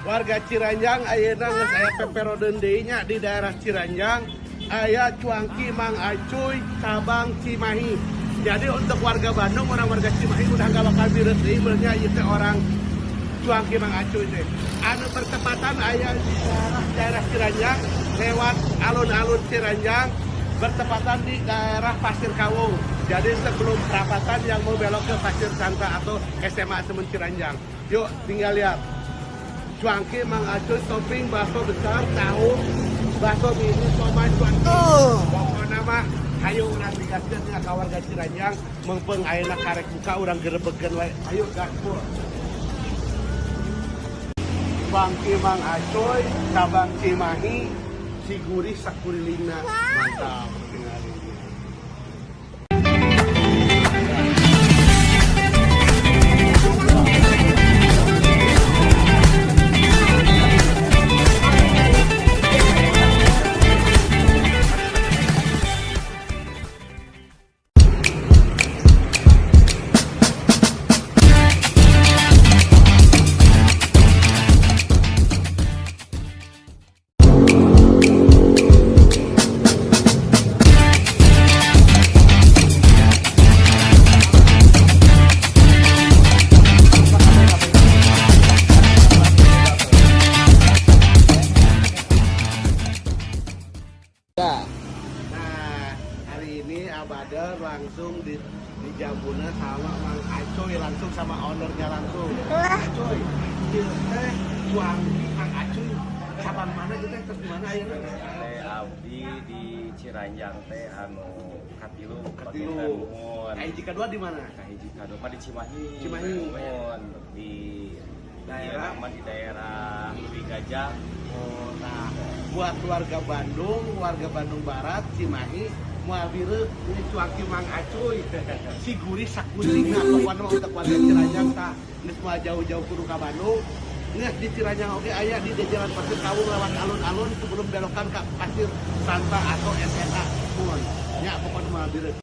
Warga Ciranjang ayeuna geus aya peperodeun deui nya di daerah Ciranjang aya Cuangki Mang Acuy cabang Cimahi. Jadi untuk warga Bandung, orang warga Cimahi udah gak bakal bireut deui beulnya ieu teh orang Cuangki Mang Acuy teh. Anu bertepatan aya di daerah Ciranjang lewat alun-alun Ciranjang bertepatan di daerah Pasir Kawo. Jadi sebelum perapatan yang mau belok ke Pasir Santa atau SMA Semen Ciranjang. Yuk tinggal lihat. Cuangki Mang Acuy topping bakso besar, tahu, bakso mini, somai, cuangki. Pokoknya mah ayo urang digaskeun ka warga Ciranjang mengpeung ayeuna karek buka urang gerebekeun we. Ayo gaspol. Cuangki Mang Acuy cabang Cimahi siguri sakurilingna. Mantap. Nah, hari ini Abadar langsung dijambuna sama Mang Acuy, langsung sama ownernya langsung. Acuy, ieu teh Cuangki Mang Acuy. Cabang mana ieu teh terus mana ayeuna? Teh abdi di Ciranjang teh anu katilu. Hiji kadua di mana? Hiji kadua di Cimahi. Cimahi. Di daerah di daerah Leuwih Gajah. Oh, nah, buat warga Bandung Barat, Cimahi, moal bireuk ini Cuangki Mang Acuy. Siguri sakurilingna pokona untuk warga Ciranjang tah geus moal jauh-jauh kudu ka Bandung. Geus di Ciranjang oge aya di jalan Pasir Kawo lewat alun-alun sebelum belokan ka Pasir Santa atau SMA. Mun nya pokona moal bireuk.